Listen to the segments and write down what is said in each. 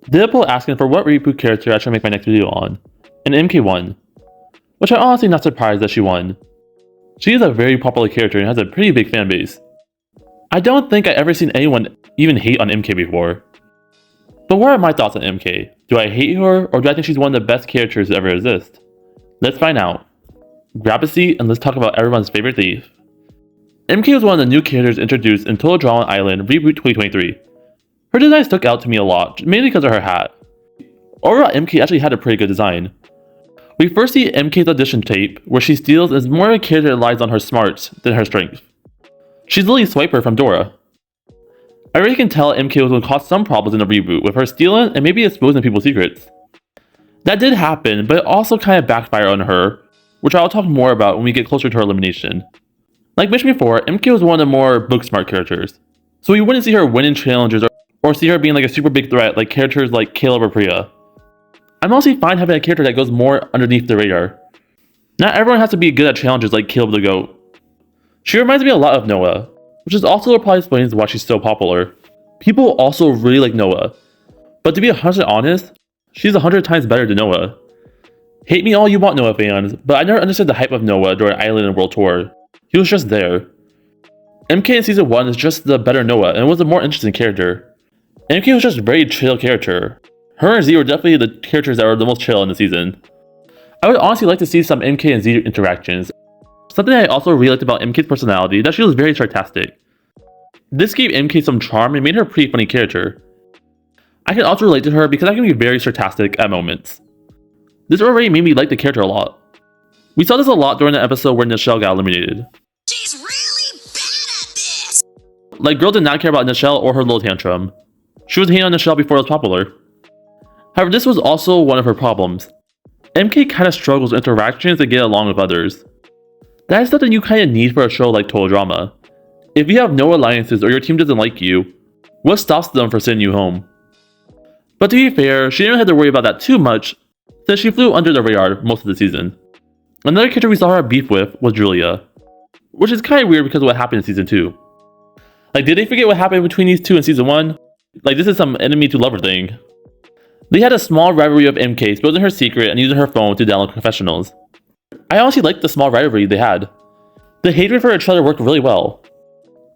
Deadpool asking for what reboot character I should make my next video on, and MK won, which I'm honestly not surprised that she won. She is a very popular character and has a pretty big fan base. I don't think I've ever seen anyone even hate on MK before. But what are my thoughts on MK? Do I hate her, or do I think she's one of the best characters to ever exist? Let's find out. Grab a seat and let's talk about everyone's favorite thief. MK was one of the new characters introduced in Total Drama Island Reboot 2023. Her design stuck out to me a lot, mainly because of her hat. Overall, MK actually had a pretty good design. We first see MK's audition tape, where she steals as more of a character that relies on her smarts than her strength. She's Lily Swiper from Dora. I already can tell MK was going to cause some problems in the reboot, with her stealing and maybe exposing people's secrets. That did happen, but it also kind of backfired on her, which I'll talk more about when we get closer to her elimination. Like mentioned before, MK was one of the more book-smart characters, so we wouldn't see her winning challenges or see her being like a super big threat like characters like Caleb or Priya. I'm also fine having a character that goes more underneath the radar. Not everyone has to be good at challenges like Caleb the Goat. She reminds me a lot of Noah, which is also probably explains why she's so popular. People also really like Noah, but to be 100% honest, she's 100 times better than Noah. Hate me all you want, Noah fans, but I never understood the hype of Noah during Island and World Tour. He was just there. MK in Season 1 is just the better Noah and was a more interesting character. MK was just a very chill character. Her and Z were definitely the characters that were the most chill in the season. I would honestly like to see some MK and Z interactions. Something I also really liked about MK's personality, that she was very sarcastic. This gave MK some charm and made her a pretty funny character. I can also relate to her because I can be very sarcastic at moments. This already made me like the character a lot. We saw this a lot during the episode where Nichelle got eliminated. She's really bad at this! Like, girls did not care about Nichelle or her little tantrum. She was hating on Nichelle before it was popular. However, this was also one of her problems. MK kind of struggles with interactions to get along with others. That is something you kind of need for a show like Total Drama. If you have no alliances or your team doesn't like you, what stops them from sending you home? But to be fair, she didn't have to worry about that too much, since she flew under the radar most of the season. Another character we saw her beef with was Julia, which is kind of weird because of what happened in Season 2. Like, did they forget what happened between these two in Season 1? Like, this is some enemy to lover thing. They had a small rivalry of MK exposing her secret and using her phone to download confessionals. I honestly liked the small rivalry they had. The hatred for each other worked really well.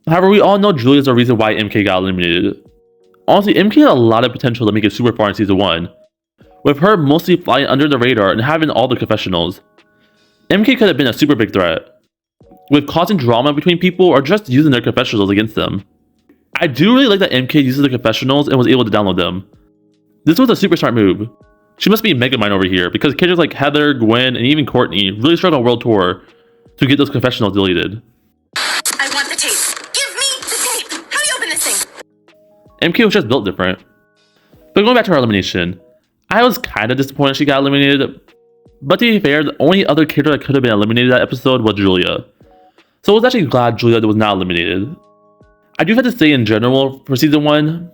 However, we all know Julia is the reason why MK got eliminated. Honestly, MK had a lot of potential to make it super far in Season 1, with her mostly flying under the radar and having all the confessionals. MK could have been a super big threat, with causing drama between people or just using their confessionals against them. I do really like that MK uses the confessionals and was able to download them. This was a super smart move. She must be Megamind over here, because characters like Heather, Gwen, and even Courtney really struggled on World Tour to get those confessionals deleted. I want the tape. Give me the tape. How do you open this thing? MK was just built different. But going back to her elimination, I was kind of disappointed she got eliminated. But to be fair, the only other character that could have been eliminated that episode was Julia. So I was actually glad Julia was not eliminated. I do have to say in general, for Season 1,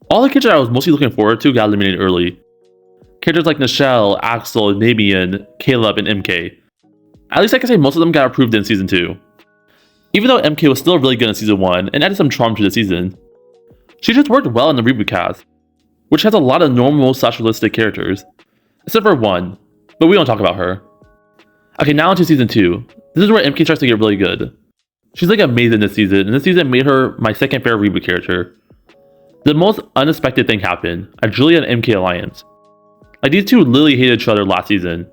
all the characters I was mostly looking forward to got eliminated early. Characters like Nichelle, Axel, Namian, Caleb, and MK. At least I can say most of them got approved in Season 2. Even though MK was still really good in Season 1 and added some charm to the season. She just worked well in the reboot cast, which has a lot of normal socialistic characters. Except for one, but we don't talk about her. Okay, now into Season 2. This is where MK starts to get really good. She's like amazing this season, and this season made her my second favorite reboot character. The most unexpected thing happened, a Julia and MK alliance. Like, these two literally hated each other last season.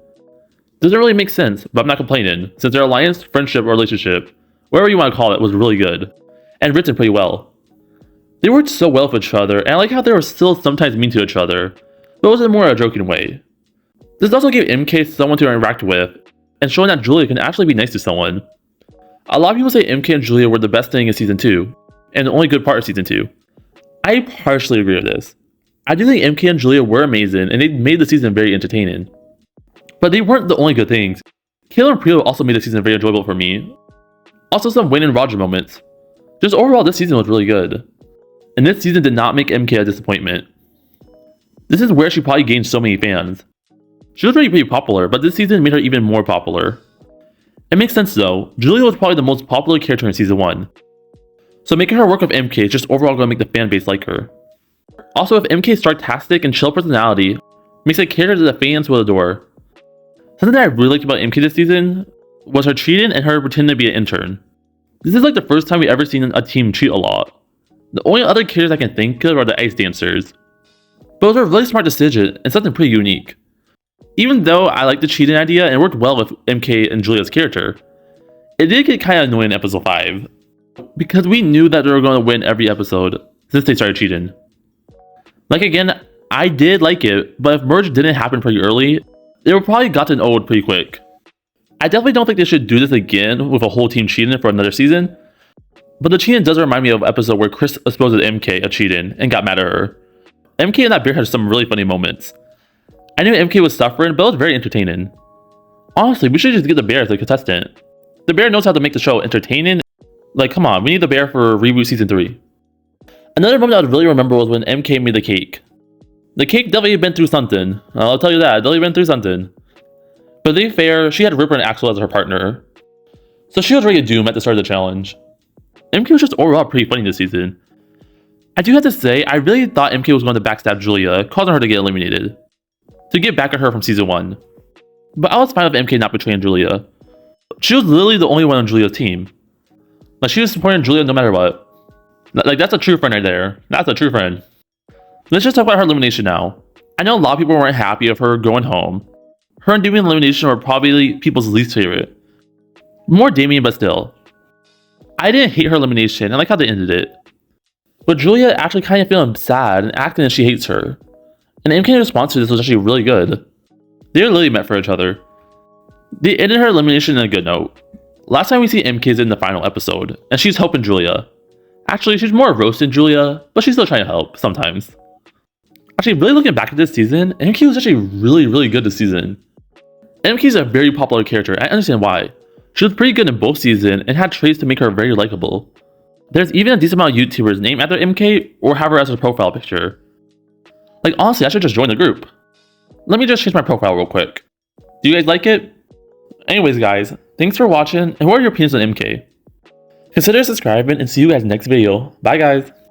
Doesn't really make sense, but I'm not complaining, since their alliance, friendship, or relationship, whatever you want to call it, was really good, and written pretty well. They worked so well with each other, and I like how they were still sometimes mean to each other, but it was in more a joking way. This also gave MK someone to interact with, and showing that Julia can actually be nice to someone. A lot of people say MK and Julia were the best thing in Season 2, and the only good part of Season 2. I partially agree with this. I do think MK and Julia were amazing, and they made the season very entertaining. But they weren't the only good things. Kayla and Priya also made the season very enjoyable for me. Also some Wayne and Roger moments. Just overall, this season was really good. And this season did not make MK a disappointment. This is where she probably gained so many fans. She was already pretty popular, but this season made her even more popular. It makes sense though, Julia was probably the most popular character in Season 1. So making her work with MK is just overall going to make the fan base like her. Also, if MK's sarcastic and chill personality makes a character that the fans will adore. Something that I really liked about MK this season was her cheating and her pretending to be an intern. This is like the first time we've ever seen a team cheat a lot. The only other characters I can think of are the Ice Dancers. But it was a really smart decision and something pretty unique. Even though I liked the cheating idea and it worked well with MK and Julia's character, it did get kind of annoying in episode 5. Because we knew that they were going to win every episode since they started cheating. Like again, I did like it, but if merge didn't happen pretty early, they would probably gotten old pretty quick. I definitely don't think they should do this again with a whole team cheating for another season. But the cheating does remind me of an episode where Chris exposed MK of cheating and got mad at her. MK and that bear had some really funny moments. I knew MK was suffering, but it was very entertaining. Honestly, we should just get the bear as a contestant. The bear knows how to make the show entertaining. Like, come on, we need the bear for Reboot Season 3. Another moment I would really remember was when MK made the cake. The cake definitely been through something. I'll tell you that, definitely been through something. But to be fair, she had Ripper and Axel as her partner. So she was ready to doom at the start of the challenge. MK was just overall pretty funny this season. I do have to say, I really thought MK was going to backstab Julia, causing her to get eliminated. To get back at her from Season 1. But I was fine with MK not betraying Julia. She was literally the only one on Julia's team. Like, she was supporting Julia no matter what. Like, that's a true friend right there. That's a true friend. Let's just talk about her elimination now. I know a lot of people weren't happy of her going home. Her and Damien elimination were probably people's least favorite. More Damien, but still. I didn't hate her elimination, I like how they ended it. But Julia actually kind of feeling sad and acting as she hates her. And MK's response to this was actually really good. They were literally meant for each other. They ended her elimination in a good note. Last time we see MK is in the final episode, and she's helping Julia. Actually, she's more roasting Julia, but she's still trying to help, sometimes. Actually, really looking back at this season, MK was actually really good this season. MK is a very popular character, and I understand why. She was pretty good in both seasons, and had traits to make her very likable. There's even a decent amount of YouTubers named after MK, or have her as a profile picture. Like, honestly, I should just join the group. Let me just change my profile real quick. Do you guys like it? Anyways guys, thanks for watching, and what are your opinions on MK? Consider subscribing and see you guys next video. Bye guys!